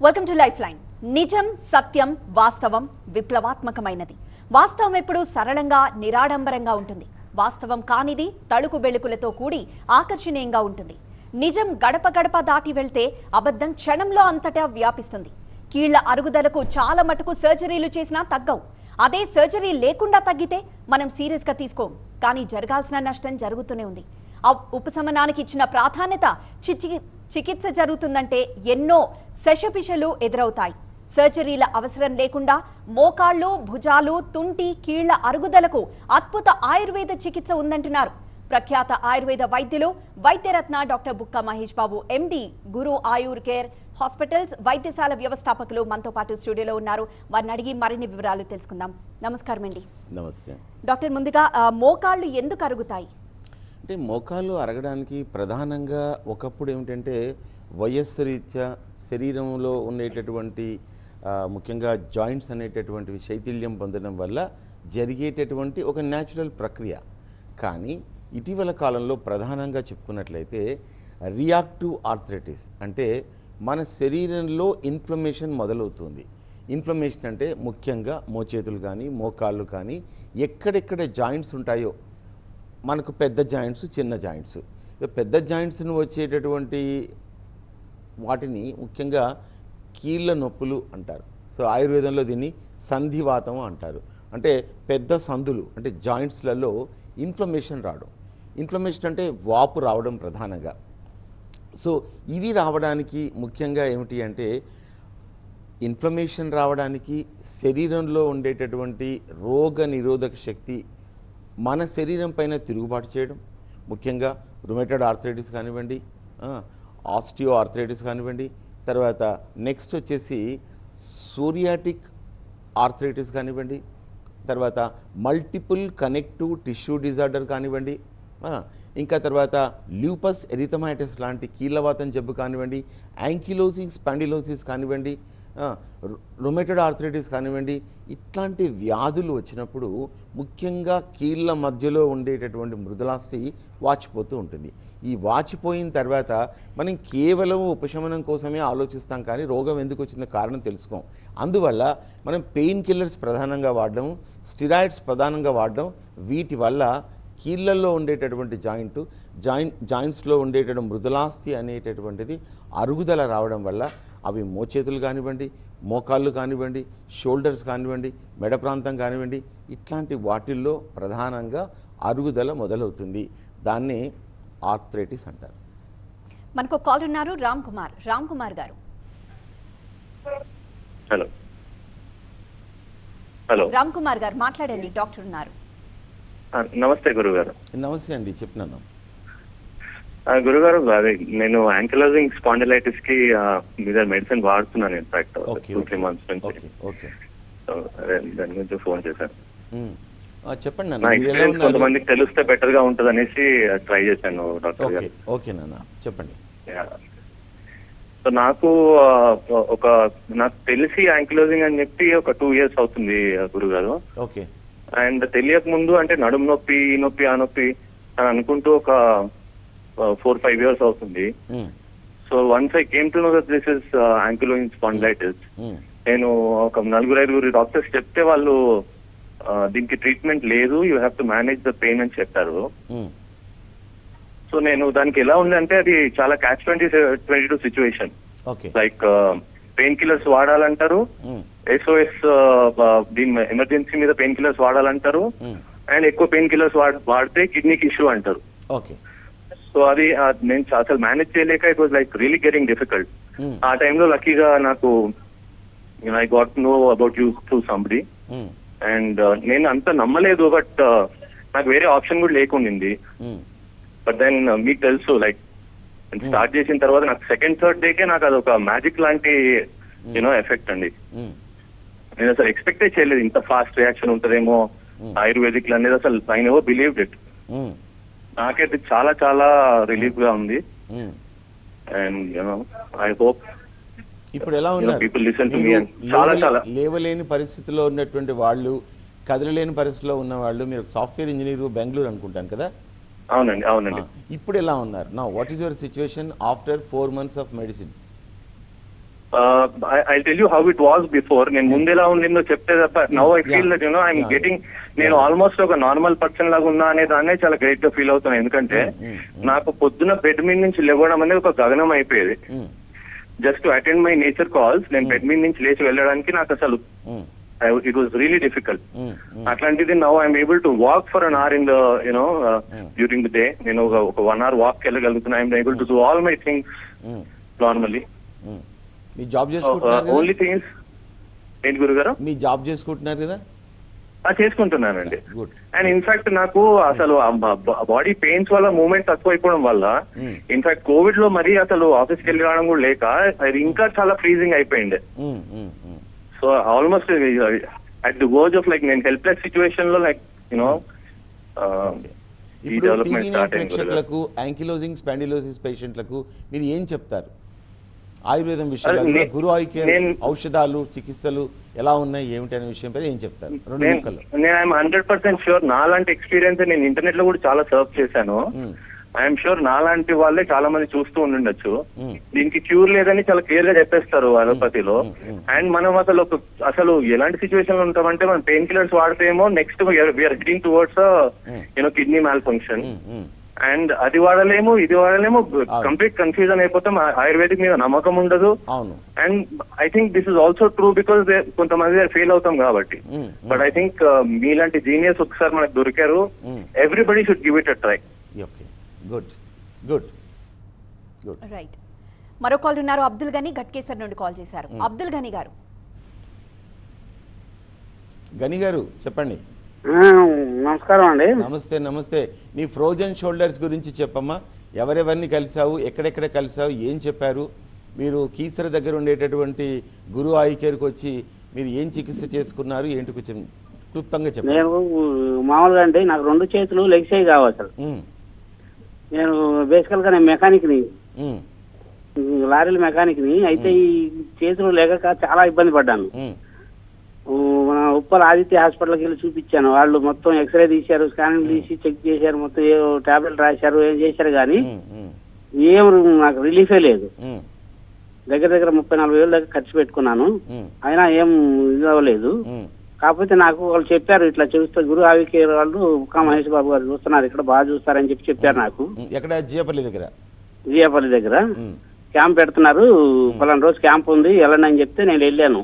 Welcome to life line. నిజం, సత్యం, వాస్తవం విప్లవాత్మకమైనది. వాస్తవం ఎప్పుడు సరళంగా, నిరాడంబరంగా ఉంటుంది. వాస్తవం కానిది తళుకు బెళుకులతో కూడి ఆకర్షణీయంగా ఉంటుంది. నిజం గడప గడప దాటి వెళ్తే అబద్ధం క్షణంలో అంతటా వ్యాపిస్తుంది. కీళ్ల అరుగుదలకు చాలా మటుకు సర్జరీలు చేసినా తగ్గవు. అదే సర్జరీ లేకుండా తగ్గితే మనం సీరియస్గా తీసుకోం. కానీ జరగాల్సిన నష్టం జరుగుతూనే ఉంది. ఉపశమనానికి ఇచ్చిన ప్రాధాన్యత చికిత్స జరుగుతుందంటే ఎన్నో శశపిశలు ఎదురవుతాయి. సర్జరీల అవసరం లేకుండా మోకాళ్ళు, భుజాలు, తుంటి, కీళ్ల అరుగుదలకు అద్భుత ఆయుర్వేద చికిత్స ఉందంటున్నారు ప్రఖ్యాత ఆయుర్వేద వైద్యులు వైద్యరత్న డాక్టర్ బుక్క మహేష్ బాబు, ఎండి, గురు ఆయుర్ కేర్ హాస్పిటల్స్ వైద్యశాల వ్యవస్థాపకులు మనతో పాటు స్టూడియోలో ఉన్నారు. వారిని అడిగి మరిన్ని వివరాలు తెలుసుకుందాం. నమస్కారం అండి. నమస్తే డాక్టర్. ముందుగా మోకాళ్ళు ఎందుకు అరుగుతాయి? అంటే మోకాళ్ళు అరగడానికి ప్రధానంగా ఒకప్పుడు ఏమిటంటే వయస్సు రీత్యా శరీరంలో ఉండేటటువంటి ముఖ్యంగా జాయింట్స్ అనేటటువంటివి శైథిల్యం పొందడం వల్ల జరిగేటటువంటి ఒక న్యాచురల్ ప్రక్రియ. కానీ ఇటీవల కాలంలో ప్రధానంగా చెప్పుకున్నట్లయితే రియాక్టివ్ ఆర్థరైటిస్ అంటే మన శరీరంలో ఇన్ఫ్లమేషన్ మొదలవుతుంది. ఇన్ఫ్లమేషన్ అంటే ముఖ్యంగా మోచేతులు కానీ మోకాళ్ళు కానీ ఎక్కడెక్కడ జాయింట్స్ ఉంటాయో, మనకు పెద్ద జాయింట్స్, చిన్న జాయింట్స్, పెద్ద జాయింట్స్ను వచ్చేటటువంటి వాటిని ముఖ్యంగా కీళ్ళ నొప్పులు అంటారు. సో ఆయుర్వేదంలో దీన్ని సంధివాతం అంటారు. అంటే పెద్ద సందులు అంటే జాయింట్స్లలో ఇన్ఫ్లమేషన్ రావడం. ఇన్ఫ్లమేషన్ అంటే వాపు రావడం ప్రధానంగా. సో ఇవి రావడానికి ముఖ్యంగా ఏమిటి అంటే ఇన్ఫ్లమేషన్ రావడానికి శరీరంలో ఉండేటటువంటి రోగ నిరోధక శక్తి మన శరీరం పైన తిరుగుబాటు చేయడం, ముఖ్యంగా రుమేటాయిడ్ ఆర్థరైటిస్ కానివ్వండి, ఆస్టియో ఆర్థరైటిస్ కానివ్వండి, తర్వాత నెక్స్ట్ వచ్చేసి సోరియాటిక్ ఆర్థరైటిస్ కానివ్వండి, తర్వాత మల్టిపుల్ కనెక్టివ్ టిష్యూ డిజార్డర్ కానివ్వండి, ఇంకా తర్వాత ల్యూపస్ ఎరిథమైటిస్ లాంటి కీళ్ళవాతం జబ్బు కానివ్వండి, యాంకిలోసిస్ స్పాండిలోసిస్ కానివ్వండి, రుమేటాయిడ్ ఆర్థరైటిస్ కానివ్వండి, ఇట్లాంటి వ్యాధులు వచ్చినప్పుడు ముఖ్యంగా కీళ్ళ మధ్యలో ఉండేటటువంటి మృదులాస్థి వాచిపోతూ ఉంటుంది. ఈ వాచిపోయిన తర్వాత మనం కేవలం ఉపశమనం కోసమే ఆలోచిస్తాం, కానీ రోగం ఎందుకు వచ్చిందో కారణం తెలుసుకోం. అందువల్ల మనం పెయిన్ కిల్లర్స్ ప్రధానంగా వాడడం, స్టిరాయిడ్స్ ప్రధానంగా వాడడం, వీటి వల్ల కీళ్ళల్లో ఉండేటటువంటి జాయింట్స్లో ఉండేటటువంటి మృదులాస్థి అనేటటువంటిది అరుగుదల రావడం వల్ల అవి మోచేతులు కానివ్వండి, మోకాళ్ళు కానివ్వండి, షోల్డర్స్ కానివ్వండి, మెడ ప్రాంతం కానివ్వండి, ఇట్లాంటి వాటిల్లో ప్రధానంగా అరుగుదల మొదలవుతుంది. దాన్నే ఆర్థరైటిస్ అంటారు. మనకు కాల్ ఉన్నారు రామ్ కుమార్ గారు. హలో హలో రామ్ కుమార్ గారు మాట్లాడండి, డాక్టర్ ఉన్నారు. నమస్తే గురుగారు. నమస్తే అండి, చెప్పినాను. గురుగారు, అదే నేను యాంకిలోజింగ్ స్పాండిలైటిస్ కి మీద మెడిసిన్ వాడుతున్నాను. ఇన్ఫాక్ట్ 2-3 months నుంచి. దాని గురించి ఫోన్ చేశాను. చెప్పండి. నా ఎక్స్పీరియన్స్ కొంతమందికి తెలిస్తే బెటర్ గా ఉంటుంది అనేసి ట్రై చేశాను డాక్టర్ గారు. ఓకే నాన్న, చెప్పండి. సో నాకు తెలిసి యాంకిలోజింగ్ అని చెప్పి ఒక 2 years అవుతుంది గురుగారు. ఓకే. అండ్ తెలియక ముందు అంటే నడుము నొప్పి, ఈ నొప్పి, ఆ నొప్పి అని అనుకుంటూ ఒక 4-5 years అవుతుంది. So once I came to know that this is ankylosing spondylitis, నేను ఒక 4-5 డాక్టర్స్ చెప్తే వాళ్ళు దీనికి ట్రీట్మెంట్ లేదు, you have to manage the pain అని చెప్పారు. సో నేను దానికి ఎలా ఉందంటే అది చాలా catch-22 situation. Like pain killers వాడాలంటారు, SOS దీని ఎమర్జెన్సీ మీద పెయిన్ కిల్లర్స్ వాడాలంటారు, అండ్ ఎక్కువ పెయిన్ కిల్లర్స్ వాడితే కిడ్నీకి ఇష్యూ అంటారు. సో అది నేను అసలు మేనేజ్ చేయలేక it was like really getting difficult. ఆ టైంలో లక్కీగా నాకు I got know about you through somebody. And నేను అంత నమ్మలేదు, బట్ నాకు వేరే ఆప్షన్ కూడా లేకుండింది. బట్ దెన్ మీకు తెలుసు, లైక్ స్టార్ట్ చేసిన తర్వాత నాకు సెకండ్ థర్డ్ డేకే నాకు అదొక మ్యాజిక్ లాంటి ఎఫెక్ట్ అండి. నేను అసలు ఎక్స్పెక్టే చేయలేదు ఇంత ఫాస్ట్ రియాక్షన్ ఉంటుందేమో ఆయుర్వేదిక్ అనేది. అసలు ఐ నెవర్ బిలీవ్డ్ ఇట్. నాకైతే చాలా చాలా రిలీఫ్ గా ఉంది. అండ్ ఐ హోప్ ఇప్పుడు ఎలా ఉన్నారు? లేవలేని పరిస్థితిలో ఉన్నటువంటి వాళ్ళు, కదలలేని పరిస్థితిలో ఉన్న వాళ్ళు, మీరు సాఫ్ట్వేర్ ఇంజనీర్ బెంగళూరు అనుకుంటాను కదా? అవునండి. ఇప్పుడు ఎలా ఉన్నారు? Now what is your situation after 4 months of medicines? I tell you how it was before. నేను ముందెలా ఉండిందో చెప్తే తప్ప now I feel that I'm getting, నేను ఆల్మోస్ట్ ఒక నార్మల్ పర్సన్ లాగా ఉన్నా అనే దాన్నే చాలా గ్రేట్ గా ఫీల్ అవుతున్నాను. ఎందుకంటే నాకు పొద్దున బెడ్ మీద నుంచి లేవడం అనేది ఒక గగనం అయిపోయేది. Just to attend my nature calls, నేను బెడ్ మీద నుంచి లేచి వెళ్ళడానికి నాకు అసలు ఇట్ వాస్ రియలీ డిఫికల్ట్. అట్లాంటిది now I'm able to walk for an hour in the during the day. నేను ఒక 1 hour వాక్ వెళ్ళగలుగుతున్నా. I'm able to do all my things normally. మీ జాబ్ చేసుకుంటున్నారు ఓన్లీ థింగ్స్ ఏంటి గురుగారు? మీ జాబ్ చేసుకుంటున్నారు కదా? చేసుకుంటున్నానండి. అండ్ ఇన్ఫాక్ట్ నాకు అసలు బాడీ పెయిన్స్ వల్ల మూవ్మెంట్ తక్కువ అయిపోవడం వల్ల ఇన్ఫాక్ట్ కోవిడ్ లో మరీ అసలు ఆఫీస్కి వెళ్ళి రావడం కూడా లేక అది ఇంకా చాలా ఫ్రీజింగ్ అయిపోయింది. So almost at the verge of like నేను హెల్ప్లెస్ సిచ్యువేషన్ లో లైక్ ఈ డెవలప్మెంట్ స్టార్ట్ అయింది. ప్రేక్షకులకు యాంకిలోజింగ్ స్పాండిలోసిస్ పేషెంట్లకు మీరు ఏం చెప్తారు? ఆయుర్వేదం విషయాలు, గురు ఐ కేర్ ఔషధాలు, చికిత్సలు ఎలా ఉన్నాయి ఏమిటి అనే విషయం పై ఏం చెప్తారు? నేను ఐఎమ్ 100% ష్యూర్, నాలాంటి ఎక్స్పీరియన్స్ నేను ఇంటర్నెట్ లో కూడా చాలా సర్చ్ చేశాను. ఐఎమ్ షూర్ నాలాంటి వాళ్ళే చాలా మంది చూస్తూ ఉండుండొచ్చు. దీనికి క్యూర్ లేదని చాలా క్లియర్ గా చెప్పేస్తారు అలోపతిలో. అండ్ మనం అసలు ఎలాంటి సిచ్యువేషన్ లో ఉంటామంటే మనం పెయిన్ కిల్లర్స్ వాడితేమో next we're heading towards kidney malfunction. And అది వాడలేము ఇది వాడలేము, కంప్లీట్ కన్ఫ్యూజన్ అయిపోతాం, ఆయుర్వేదిక్ మీద నమ్మకం ఉండదు. And I think this is also true because కొంతమంది ఫెయిల్ అవుతాం కాబట్టి. బట్ ఐ థింక్ మీలాంటి జీనియస్ ఒకసారి మనకు దొరికారు. Everybody should give it a try. Good good good. Right. మరో కాల్ ఉన్నారు, అబ్దుల్ గని ఘట్కేసర్ నుండి కాల్ చేశారు. అబ్దుల్ గని గారు. గని గారు చెప్పండి. నమస్కారం అండి. నమస్తే నమస్తే. నీ ఫ్రోజన్ షోల్డర్స్ గురించి చెప్పమ్మా. ఎవరెవరిని కలిసావు, ఎక్కడెక్కడ కలిసావు, ఏం చెప్పారు? మీరు కీసర దగ్గర ఉండేటటువంటి గురు ఐ కేర్కి వచ్చి మీరు ఏం చికిత్స చేసుకున్నారు ఏంటి కొంచెం క్లుప్తంగా చెప్పండి. నేను మామూలుగా అండి నాకు 2 చేతులు లెగ్స్ అయ్యి కావు అసలు. నేను బేసికల్గా నేను మెకానిక్ని, లారీల మెకానిక్ని. అయితే ఈ చేతులు లేక చాలా ఇబ్బంది పడ్డాను. మన ఉప్పల్ ఆదిత్య హాస్పిటల్కి వెళ్ళి చూపించాను. వాళ్ళు మొత్తం ఎక్స్రే తీశారు, స్కానింగ్ తీసి చెక్ చేశారు, మొత్తం ఏ టాబ్లెట్ రాశారు, ఏం చేశారు, కానీ ఏం నాకు రిలీఫే లేదు. దగ్గర 30-40 వేలు దగ్గర ఖర్చు పెట్టుకున్నాను, అయినా ఏం ఇది అవ్వలేదు. కాకపోతే నాకు వాళ్ళు చెప్పారు ఇట్లా చూస్తే గురు ఆవికే వాళ్ళు ఉక్కా మహేష్ బాబు గారు చూస్తున్నారు ఇక్కడ, బాగా చూస్తారని చెప్పారు నాకు. ఎక్కడ? జియాపల్లి దగ్గర క్యాంప్ పెడుతున్నారు, పలానా రోజు క్యాంప్ ఉంది వెళ్ళండి అని చెప్తే నేను వెళ్ళాను.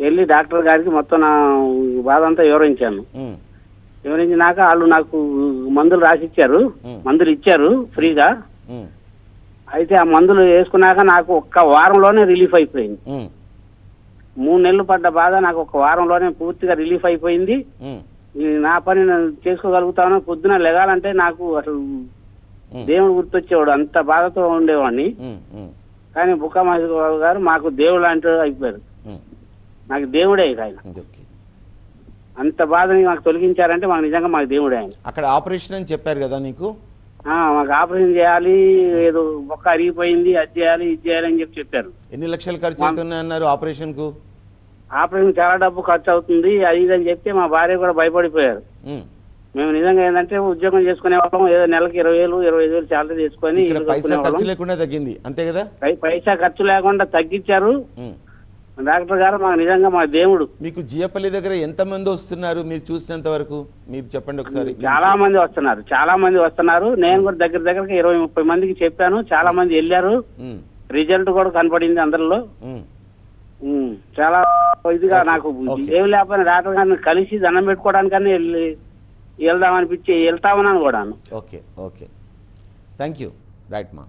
వెళ్ళి డాక్టర్ గారికి మొత్తం నా బాధ అంతా వివరించాను. వివరించినాక వాళ్ళు నాకు మందులు రాసిచ్చారు, మందులు ఇచ్చారు ఫ్రీగా. అయితే ఆ మందులు వేసుకున్నాక నాకు 1 వారంలోనే రిలీఫ్ అయిపోయింది. 3 నెలలు పడ్డ బాధ నాకు 1 వారంలోనే పూర్తిగా రిలీఫ్ అయిపోయింది. నా పని నేను చేసుకోగలుగుతాను. పొద్దున లెగాలంటే నాకు అసలు దేవుడు గుర్తొచ్చేవాడు, అంత బాధతో ఉండేవాడిని. కానీ బుక్కా మహేష్ బాబు గారు మాకు దేవుడు లాంటి అయిపోయారు. నాకు దేవుడే ఆయన. అంత బాధని మాకు తొలగించారంటే మాకు నిజంగా మాకు దేవుడే ఆయన. అక్కడ ఆపరేషన్ అని చెప్పారు కదా నీకు? మాకు ఆపరేషన్ చేయాలి, ఏదో బొక్క అరిగిపోయింది, అది చేయాలి ఇది చేయాలని చెప్పారు. ఎన్ని లక్షలు ఖర్చు అవుతున్నాయి అన్నారు ఆపరేషన్ కు? ఆపరేషన్ చాలా డబ్బు ఖర్చు అవుతుంది అది ఇది అని చెప్తే మా భార్య కూడా భయపడిపోయారు. మేము నిజంగా ఏంటంటే ఉద్యోగం చేసుకునే వాళ్ళం, ఏదో నెలకి 20,000 25,000 శాలరీ తీసుకొని పైసా ఖర్చు లేకుండా తగ్గింది అంతే కదా? పైసా ఖర్చు లేకుండా తగ్గించారు డాక్టర్ గారు. మాకు నిజంగా మా దేవుడు. మీకు జియపల్లి దగ్గర ఎంత మంది వస్తున్నారు మీరు చూసినంత వరకు మీరు చెప్పండి ఒకసారి. చాలా మంది వస్తున్నారు. నేను కూడా దగ్గరకి 20-30 మందికి చెప్పాను. చాలా మంది వెళ్ళారు, రిజల్ట్ కూడా కనపడింది అందరిలో. చాలా ఇదిగా నాకు ఏమి లేకపోయినా డాక్టర్ గారిని కలిసి దండం పెట్టుకోవడానికన్నా వెళ్దామనిపించి వెళ్తామని కూడా. Okay okay, thank you. Right మా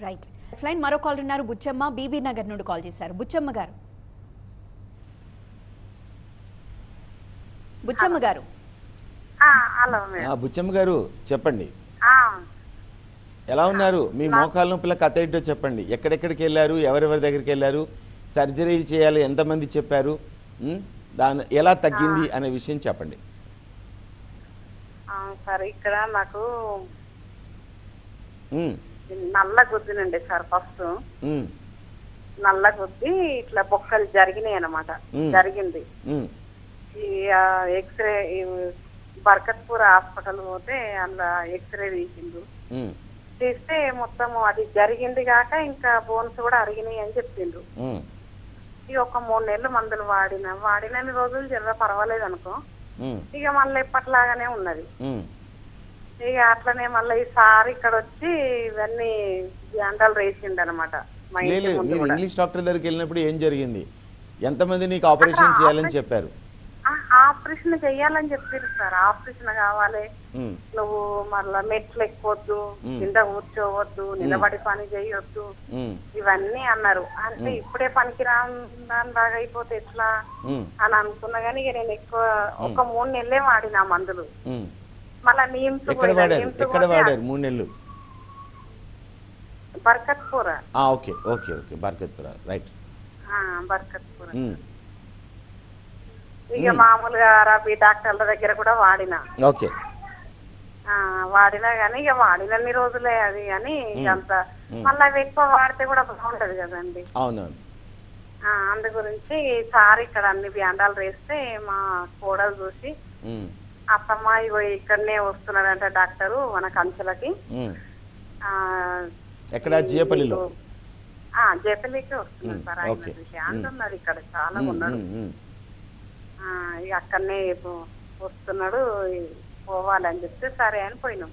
రైట్. లైన్ మరో కాల్ ఉన్నారు, బుచ్చమ్మ బీబీ నగర్ నుండి కాల్ చేశారు. బుచ్చమ్మ గారు. బుచ్చమ్మ గారు. బుచ్చమ్మ గారు చెప్పండి, ఎలా ఉన్నారు? మీ మోకాళ్ళ నొప్పుల కథ ఏంటో చెప్పండి. ఎక్కడెక్కడికి వెళ్ళారు, ఎవరెవరి దగ్గరికి వెళ్ళారు, సర్జరీలు చేయాలి ఎంతమంది చెప్పారు, దాని ఎలా తగ్గింది అనే విషయం చెప్పండి. సార్ ఇక్కడ నాకు నల్ల గుద్దినండి సార్. ఫస్ట్ నల్ల గుద్ది ఇట్లా బొక్కలు జరిగినాయి అన్నమాట. జరిగింది ఈ ఎక్స్రే బర్కత్పూర్ హాస్పిటల్ పోతే అందులో ఎక్స్రే తీసిండు. తీస్తే మొత్తం అది జరిగింది కాక ఇంకా బోన్స్ కూడా అరిగినాయి అని చెప్పిండ్రు. ఉమ్, ఇక ఒక 3 నెలలు మందులు వాడినన్ని రోజులు జర పర్వాలేదు అనుకో. ఉమ్, ఇక మళ్ళీ ఎప్పటిలాగానే ఉన్నది. ఉమ్. ఇక అట్లనే మళ్ళీ ఈసారి ఇక్కడ వచ్చి ఇవన్నీ అండాలు రేసిండు అనమాట మా ఇంటి లేదు, ముందు మీరు కూడా. ఇంగ్లీష్ డాక్టర్ దగ్గరికి వెళ్ళినప్పుడు ఏం జరిగింది? ఎంతమంది నీకు ఆపరేషన్ చేయాలని చెప్పారు? ఆపరేషన్ చెయ్యాలని చెప్పారు సార్. ఆపరేషన్ కావాలి, ఉమ్, నువ్వు మళ్ళా మెట్లు ఎక్కొద్దు, కింద కూర్చోవద్దు, నిలబడి పని చేయొద్దు, ఉమ్, ఇవన్నీ అన్నారు. అంటే ఇప్పుడే పనికిరాని దానిలాగా అయిపోతే ఎట్లా ఉమ్, అని అనుకున్నా కానీ ఇక నేను ఎక్కువ ఒక 3 నెలలే వాడిన మందులు. ఉమ్. మళ్ళా నీమ్స్ ఎక్కడ వాడారు? ఎక్కడ వాడారు 3 నెలలు? Barkatpura. Okay okay okay, Barkatpura, right. Barkatpura. Um, ఇక మామూలుగా రబీ డాక్టర్ల దగ్గర కూడా వాడిన. ఓకే. వాడినా కానీ ఇక వాడినన్ని రోజులే అది కానీ అంత మళ్ళీ అవి ఎక్కువ వాడితే కూడా బాగుంటది కదండి. అవునవును. అందు గురించి ఈసారి ఇక్కడ అన్ని బ్యాండాలు వేస్తే మా కోడలు చూసి ఉమ్, అత్తమ్మ ఇగో ఇక్కడనే వస్తున్నాడంట డాక్టరు మన కంచెలకి. ఉమ్. ఆ, ఎక్కడ? జియపల్లిలో? జేపల్లికి వస్తున్నాడు సార్. ఆయన ఓకే. చూసి అంటున్నారు ఇక్కడ చాలా ఉన్నాడు. ఇక అక్కడనే వస్తున్నాడు పోవాలని చెప్తే సరే అని పోయినాం.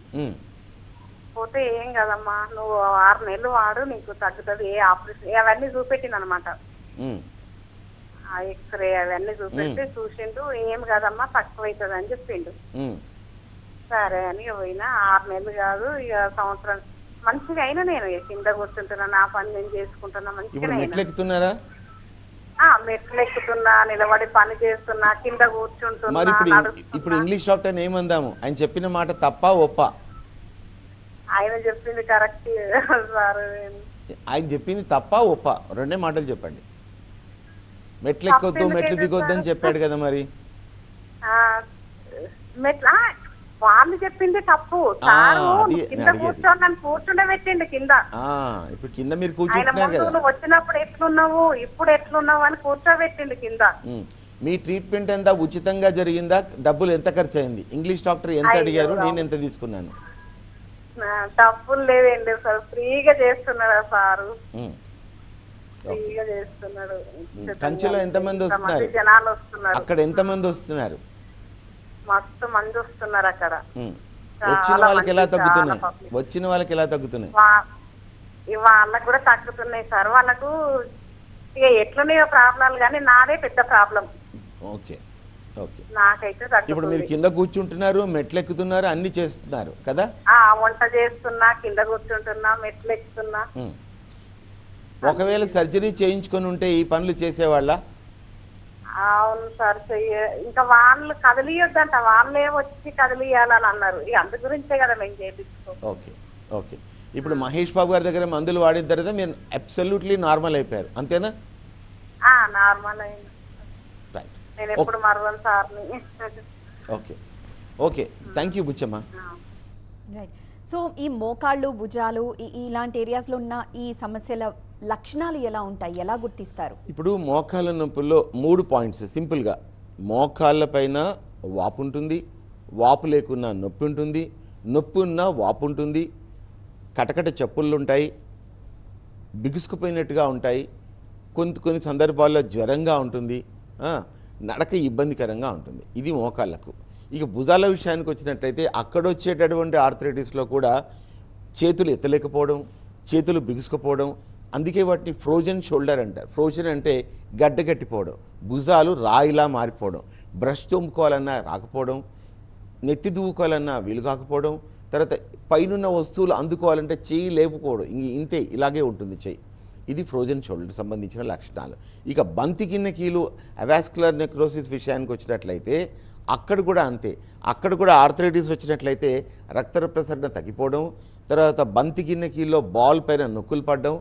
పోతే ఏం కదమ్మా నువ్వు 6 నెలలు వాడు నీకు తగ్గుతుంది, ఏ ఆపరేషన్ అవన్నీ చూపెట్టింది అనమాట. ఆ ఎక్స్రే అవన్నీ చూసిండు, ఏం కదమ్మా తక్కువ అవుతుంది అని చెప్పిండు. సరే అని పోయినా 6 నెలలు కాదు ఇక సంవత్సరం మంచిగా అయినా నేను కింద కూర్చుంటున్నా, నా పని నేను చేసుకుంటున్నా మంచిగా. మెట్లు ఎక్కుతున్నారా? మెట్లు ఎక్కుతున్నా, నిలబడి పని చేస్తున్నా, కింద కూర్చుంటున్నా. మరి ఇప్పుడు ఇంగ్లీష్ డాక్టర్ ఏమందాము? ఆయన చెప్పిన మాట తప్ప ఒప్ప? ఆయన చెప్పింది కరెక్ట్ సార్. ఆయన చెప్పింది తప్ప ఒప్ప? 2 మాటలు చెప్పండి. మెట్లు ఎక్కొద్దు, మెట్లు దిగొద్దు అని చెప్పాడు కదా మరి. మెట్ల వాళ్ళు చెప్పింది తప్పు. కింద కూర్చోని కూర్చుండబెట్టిండు కింద. ఇప్పుడు కింద మీరు కూర్చుంటున్నారు కదా. నువ్వు వచ్చినప్పుడు ఎట్లున్నావు, ఇప్పుడు ఎట్లున్నావు అని కూర్చోబెట్టిండు కింద. మీ ట్రీట్మెంట్ అంతా ఉచితంగా జరిగిందా? డబ్బులు ఎంత ఖర్చు అయింది? ఇంగ్లీష్ డాక్టర్ ఎంత అడిగారు, నేను ఎంత తీసుకున్నాను? డబ్బులు లేదండి సార్, ఫ్రీగా చేస్తున్నాడా సారు. ఫ్రీగా చేస్తున్నాడు. కంచెలో ఎంతమంది వస్తున్నారు? జనాలు వస్తున్నారు. అక్కడ ఎంతమంది వస్తున్నారు? మస్తు మంది వస్తున్నారు అక్కడ. వచ్చిన వాళ్ళకి ఎలా తగ్గుతున్నాయి? వచ్చిన వాళ్ళకి ఎలా తగ్గుతున్నాయి? వాళ్ళకు కూడా తగ్గుతున్నాయి సార్. వాళ్ళకు ఇక ఎట్లున్నాయో ప్రాబ్లం కానీ నాదే పెద్ద ప్రాబ్లం. Okay okay. నాకైతే ఇప్పుడు మీరు కింద కూర్చుంటున్నారు, మెట్లు ఎక్కుతున్నారు, అన్ని చేస్తున్నారు కదా? వంట చేస్తున్నా, కింద కూర్చుంటున్నా, మెట్లు ఎక్కుతున్నా. ఒకవేళ సర్జరీ చేయించుకొని ఉంటే ఈ పనులు చేసేవాళ్ళ? అవును సార్, ఇంకా వాళ్ళు కదిలియొద్దంట, వాళ్ళే వచ్చి కదిలియాలని అన్నారు. ఇక అందు గురించే కదా మేము చేయించుకో. Okay okay. ఇప్పుడు మహేష్ బాబు గారి దగ్గర మందులు వాడిన తర్వాత మీరు అబ్సల్యూట్లీ నార్మల్ అయిపోయారు, అంతేనా? నార్మల్ అయింది. నేను ఎప్పుడు మరవను సార్ని. Okay okay, thank you Buchamma. Right. So ఈ మోకాళ్ళు, భుజాలు ఇలాంటి ఏరియాస్లో ఉన్న ఈ సమస్యల లక్షణాలు ఎలా ఉంటాయి, ఎలా గుర్తిస్తారు? ఇప్పుడు మోకాళ్ళ నొప్పుల్లో 3 పాయింట్స్ సింపుల్గా. మోకాళ్ళ పైన వాపు ఉంటుంది, వాపు లేకున్నా నొప్పి ఉంటుంది, నొప్పి ఉన్నా వాపు ఉంటుంది, కటకట చెప్పుళ్ళు ఉంటాయి, బిగుసుకుపోయినట్టుగా ఉంటాయి, కొన్ని సందర్భాల్లో జ్వరంగా ఉంటుంది, నడక ఇబ్బందికరంగా ఉంటుంది. ఇది మోకాళ్ళకు. ఇక భుజాల విషయానికి వచ్చినట్లయితే అక్కడ వచ్చేటటువంటి ఆర్థరైటిస్లో కూడా చేతులు ఎత్తలేకపోవడం, చేతులు బిగుసుకుపోవడం, అందుకే వాటిని ఫ్రోజన్ షోల్డర్ అంటారు. ఫ్రోజన్ అంటే గడ్డగట్టిపోవడం, భుజాలు రాయిలా మారిపోవడం, బ్రష్ తోముకోవాలన్నా రాకపోవడం, నెత్తి దువ్వుకోవాలన్నా వీలు కాకపోవడం, తర్వాత పైనున్న వస్తువులు అందుకోవాలంటే చెయ్యి లేపుకోవడం, ఇంతే, ఇలాగే ఉంటుంది చెయ్యి. ఇది ఫ్రోజన్ షోల్డర్ సంబంధించిన లక్షణాలు. ఇక బంతి కింద కీలు అవాస్కులర్ నెక్రోసిస్ విషయానికి వచ్చినట్లయితే అక్కడ కూడా అంతే. అక్కడ కూడా ఆర్థరైటిస్ వచ్చినట్లయితే రక్త ప్రసరణ తగ్గిపోవడం, తర్వాత బంతి కింద కీల్లో బాల్ పైన నొక్కులు పడడం,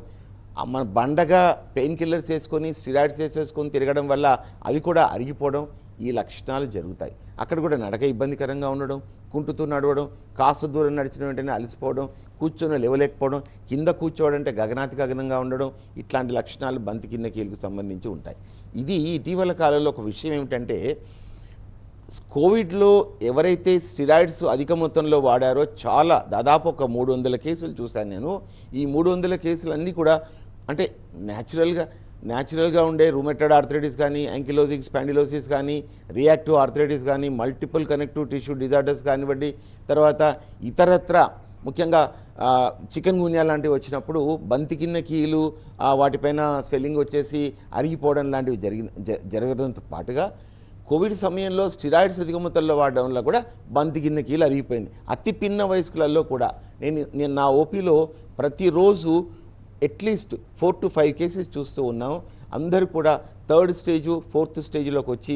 మన బండగా పెయిన్ కిల్లర్స్ వేసుకొని స్టిరాయిడ్స్ వేసేసుకొని తిరగడం వల్ల అవి కూడా అరిగిపోవడం, ఈ లక్షణాలు జరుగుతాయి. అక్కడ కూడా నడక ఇబ్బందికరంగా ఉండడం, కుంటుతూ నడవడం, కాస్త దూరం నడిచిన వెంటనే అలసిపోవడం, కూర్చొని లేవలేకపోవడం, కింద కూర్చోవడంటే గగనాతి గగనంగా ఉండడం, ఇట్లాంటి లక్షణాలు బంతి కింద కీలుకు సంబంధించి ఉంటాయి. ఇది ఇటీవల కాలంలో ఒక విషయం ఏమిటంటే కోవిడ్లో ఎవరైతే స్టిరాయిడ్స్ అధిక మొత్తంలో వాడారో దాదాపు ఒక 300 కేసులు చూశాను నేను. ఈ 300 కేసులన్నీ కూడా అంటే న్యాచురల్గా ఉండే రూమటైడ్ ఆర్థరైటిస్ కానీ, యాంకిలోజింగ్ స్పాండిలోసిస్ కానీ, రియాక్టివ్ ఆర్థరైటిస్ కానీ, మల్టిపుల్ కనెక్టివ్ టిష్యూ డిజార్డర్స్ కానివ్వండి, తర్వాత ఇతరత్ర ముఖ్యంగా చికెన్ గున్యా లాంటివి వచ్చినప్పుడు బంతికిన్న కీలు వాటిపైన స్వెల్లింగ్ వచ్చేసి అరిగిపోవడం లాంటివి జరగడంతో పాటుగా కోవిడ్ సమయంలో స్టిరాయిడ్స్ అధిక మొత్తంలో వాడడం వల్ల కూడా బంతికిన్న కీలు అరిగిపోయింది. అతి పిన్న వయస్కులలో కూడా నేను నా ఓపీలో ప్రతిరోజు అట్లీస్ట్ 4 to 5 కేసెస్ చూస్తూ ఉన్నాం. అందరూ కూడా 3rd స్టేజ్ 4th స్టేజ్లోకి వచ్చి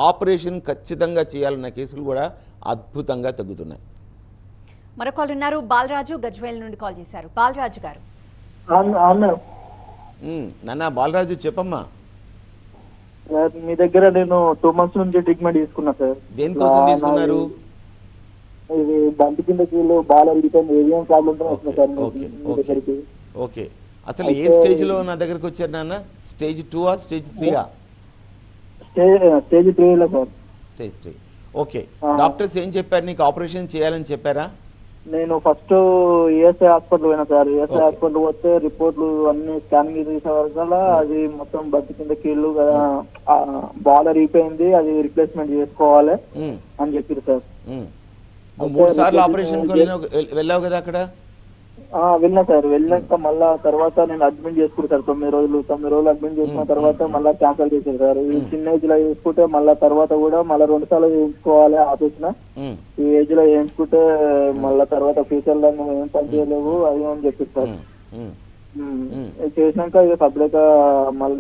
ఆపరేషన్ ఖచ్చితంగా చేయాలన్న కేసులు కూడా అద్భుతంగా తగ్గుతున్నాయి. మరొకరు ఉన్నారు, బాలరాజు గజ్వేల్ నుండి కాల్ చేశారు. బాలరాజు గారు. నాన్న బాలరాజు చెప్పమ్మా. మీ దగ్గర నేను 2 months నుంచి ట్రీట్మెంట్ తీసుకున్నా సార్. దేనికోసం తీసుకున్నారు? ఇది బంతి కింద కీళ్ళు బాగా అరిగిపోయింది. ఏవిఎం ప్రాబ్లంతో వస్తుంది సార్ మీ దగ్గరికి. ఓకే, అసలు ఏ స్టేజ్లో నా దగ్గరకు వచ్చారు నాన్న? స్టేజ్ 2ఆ స్టేజ్ 3ఆ? స్టేజ్ 3లో సార్. స్టేజ్ 3. ఓకే, డాక్టర్స్ ఏం చెప్పారు నీకు? ఆపరేషన్ చేయాలని చెప్పారా? నేను ఫస్ట్ ఈఎస్ఐ హాస్పిటల్ పోయినా సార్. ఈఎస్ఐ హాస్పిటల్ పోతే రిపోర్ట్లు అన్ని స్కానింగ్ తీసే వరకు అది మొత్తం బంతి కింద కీళ్ళు బాల్ అరిగిపోయింది, అది రిప్లేస్మెంట్ చేసుకోవాలి అని చెప్పారు సార్. 3 సార్లు ఆపరేషన్ వెళ్ళావు కదా అక్కడ? వెళ్ళినా సార్. వెళ్ళాక మళ్ళా తర్వాత నేను అడ్మిట్ చేసుకుంటాను సార్. 9 రోజులు అడ్మిట్ చేసుకున్న తర్వాత మళ్ళీ క్యాన్సల్ చేశారు సార్. ఈ చిన్న ఏజ్ లో చేసుకుంటే మళ్ళీ తర్వాత కూడా మళ్ళీ 2 సార్లు చేయించుకోవాలి ఆపరేషన్. ఈ ఏజ్ లో చేయించుకుంటే మళ్ళీ తర్వాత ఫ్యూచర్ లో నువ్వు ఏం పని చేయలేవు అది అని చెప్పారు సార్. చేసినాక ఇక సపరేట్ మళ్ళీ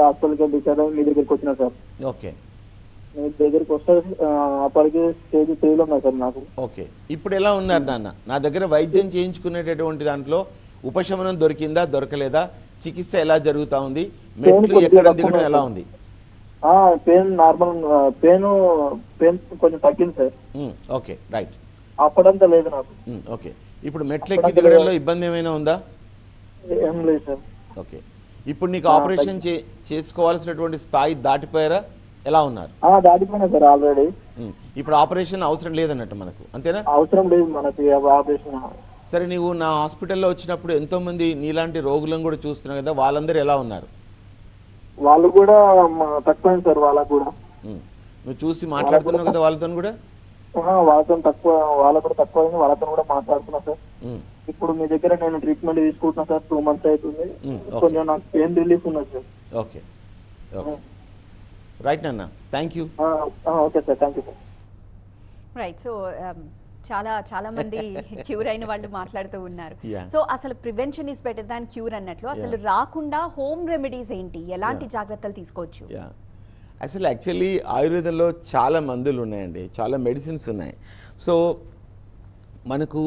హాస్పిటల్కి డిశ్చార్జ్ అయ్యి మీ దగ్గరికి వచ్చినా సార్. ఓకే, మీ దగ్గరికి వస్తే అప్పటికి స్టేజ్ 3లో ఉన్నా సార్ నాకు. ఓకే, ఇప్పుడు ఎలా ఉన్నారు నాన్న? నా దగ్గర వైద్యం చేయించుకునేటటువంటి దాంట్లో ఉపశమనం దొరికిందా దొరకలేదా? చికిత్స ఎలా జరుగుతూ ఉంది? మెట్లు ఎక్కడ దిగడం ఎలా ఉంది? పెయిన్ నార్మల్, పెయిన్ కొంచెం తగ్గింది సార్. Okay, right. అప్పుడంతా లేదు నాకు. ఓకే, ఇప్పుడు మెట్లు ఎక్కి దిగడంలో ఇబ్బంది ఏమైనా ఉందా? ఏం లేదు సార్. ఓకే, ఇప్పుడు నీకు ఆపరేషన్ చేసుకోవాల్సినటువంటి స్థాయి దాటిపోయారా? ఎలా ఉన్నారు? దాటిపోయినా సార్ ఆల్రెడీ. ఇప్పుడు ఆపరేషన్ అవసరం లేదన్నట్టు మనకు, అంతేనా? అవసరం లేదు మనకి ఆపరేషన్. సరే, నీవు నా హాస్పిటల్లో వచ్చినప్పుడు ఎంతోమంది నీలాంటి రోగులను కూడా చూస్తున్నావు కదా, వాళ్ళందరూ ఎలా ఉన్నారు? వాళ్ళు కూడా తక్కువైంది సార్. వాళ్ళకు కూడా నువ్వు చూసి మాట్లాడుతున్నావు కదా వాళ్ళతో కూడా? వాళ్ళతో తక్కువ, వాళ్ళకు కూడా తక్కువైంది. వాళ్ళతో కూడా మాట్లాడుతున్నా సార్. ఇప్పుడు మీ దగ్గర నేను ట్రీట్మెంట్ తీసుకుంటున్నా సార్. 2 months అవుతుంది. కొంచెం నాకు పెయిన్ రిలీఫ్ ఉన్నది సార్. ఓకే, ఓకే, రైట్ నాన్న, thank you. Okay sir, thank you sir. Right. So చాలా మంది క్యూర్ అయిన వాళ్ళు మాట్లాడుతూ ఉన్నారు. సో అసలు prevention is better than cure అన్నట్లు అసలు రాకుండా హోమ్ రెమెడీస్ ఏంటి, ఎలాంటి జాగ్రత్తలు తీసుకోవచ్చు? అసలు యాక్చువల్లీ ఆయుర్వేదంలో చాలా మందులు ఉన్నాయండి, చాలా మెడిసిన్స్ ఉన్నాయి. సో మనకు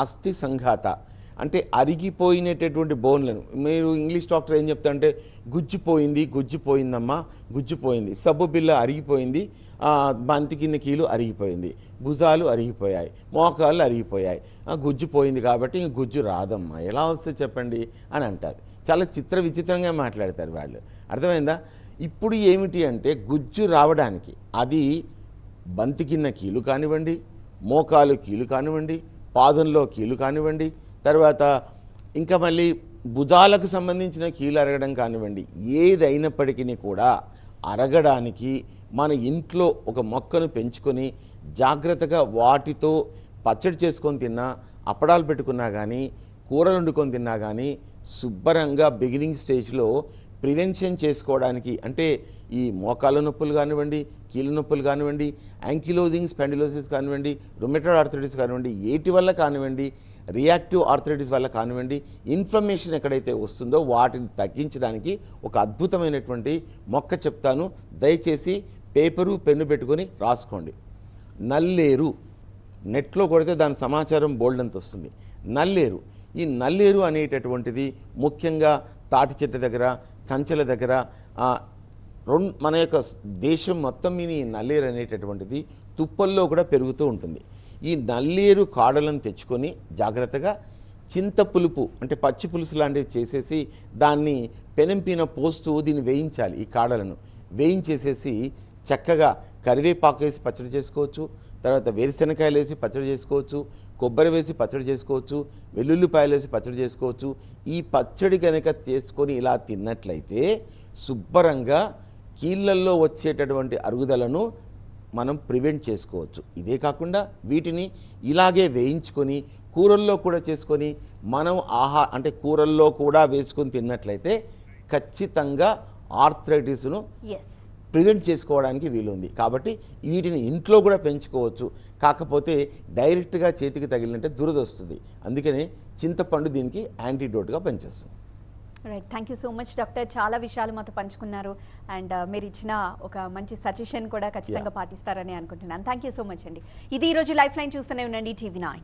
అస్థి సంఘాత అంటే అరిగిపోయినటువంటి బోన్లను, మీరు ఇంగ్లీష్ డాక్టర్ ఏం చెప్తారంటే గుజ్జిపోయిందమ్మా, గుజ్జిపోయింది, సబ్బు బిల్ల అరిగిపోయింది, బంతికిన్న కీలు అరిగిపోయింది, భుజాలు అరిగిపోయాయి, మోకాళ్ళు అరిగిపోయాయి, గుజ్జిపోయింది కాబట్టి ఇంక గుజ్జు రాదమ్మా, ఎలా వస్తే చెప్పండి అని అంటారు. చాలా విచిత్రంగా మాట్లాడతారు వాళ్ళు, అర్థమైందా? ఇప్పుడు ఏమిటి అంటే గుజ్జు రావడానికి అది బంతికిన్న కీలు కానివ్వండి, మోకాలు కీలు కానివ్వండి, పాదంలో కీలు కానివ్వండి, తర్వాత ఇంకా మళ్ళీ భుజాలకు సంబంధించిన కీలు అరగడం కానివ్వండి, ఏదైనప్పటికీ కూడా అరగడానికి మన ఇంట్లో ఒక మొక్కను పెంచుకొని జాగ్రత్తగా వాటితో పచ్చడి చేసుకొని తిన్నా, అప్పడాలు పెట్టుకున్నా కానీ, కూరలు వండుకొని తిన్నా కానీ శుభ్రంగా బిగినింగ్ స్టేజ్లో ప్రివెన్షన్ చేసుకోవడానికి, అంటే ఈ మోకాళ్ళ నొప్పులు కానివ్వండి, కీళ్ళ నొప్పులు కానివ్వండి, యాంకిలోజింగ్ స్పాండిలోసిస్ కానివ్వండి, రొమెటాయిడ్ ఆర్థరైటిస్ కానివ్వండి, ఏటి వల్ల కానివ్వండి, రియాక్టివ్ ఆర్థరైటిస్ వల్ల కానివ్వండి, ఇన్ఫ్లమేషన్ ఎక్కడైతే వస్తుందో వాటిని తగ్గించడానికి ఒక అద్భుతమైనటువంటి మొక్క చెప్తాను. దయచేసి పేపరు పెన్ను పెట్టుకొని రాసుకోండి. నల్లేరు, నెట్లో కొడితే దాని సమాచారం బోల్డంత వస్తుంది. నల్లేరు, ఈ నల్లేరు అనేటటువంటిది ముఖ్యంగా తాటి చెట్ల దగ్గర, కంచెల దగ్గర, మన యొక్క దేశం మొత్తం మీద ఈ నల్లేరు అనేటటువంటిది తుప్పల్లో కూడా పెరుగుతూ ఉంటుంది. ఈ నల్లేరు కాడలను తెచ్చుకొని జాగ్రత్తగా చింతపులుపు అంటే పచ్చి పులుసు లాంటివి చేసేసి దాన్ని పెనంపీన పోస్తూ దీన్ని వేయించాలి. ఈ కాడలను వేయించేసేసి చక్కగా కరివేపాకు వేసి పచ్చడి చేసుకోవచ్చు, తర్వాత వేరుశెనకాయలు వేసి పచ్చడి చేసుకోవచ్చు, కొబ్బరి వేసి పచ్చడి చేసుకోవచ్చు, వెల్లుల్లిపాయలు వేసి పచ్చడి చేసుకోవచ్చు. ఈ పచ్చడి కనుక చేసుకొని ఇలా తిన్నట్లయితే శుభ్రంగా కీళ్ళల్లో వచ్చేటటువంటి అరుగుదలను మనం ప్రివెంట్ చేసుకోవచ్చు. ఇదే కాకుండా వీటిని ఇలాగే వేయించుకొని కూరల్లో కూడా చేసుకొని మనం అంటే కూరల్లో కూడా వేసుకొని తిన్నట్లయితే ఖచ్చితంగా ఆర్థరైటిస్ను ఎస్ ప్రివెంట్ చేసుకోవడానికి వీలుంది. కాబట్టి వీటిని ఇంట్లో కూడా పెంచుకోవచ్చు. కాకపోతే డైరెక్ట్గా చేతికి తగిలినంటే దురద వస్తుంది. అందుకనే చింతపండు దీనికి యాంటీడోట్గా పనిచేస్తుంది. Right, thank you so much doctor. చాలా విషయాలు మాతో పంచుకున్నారు అండ్ మీరు ఇచ్చిన ఒక మంచి సజెషన్ కూడా ఖచ్చితంగా పాటిస్తారని అనుకుంటున్నాను. థ్యాంక్ యూ సో మచ్ అండి. ఇది ఈరోజు లైఫ్ లైన్. చూస్తూనే ఉండండి TV9.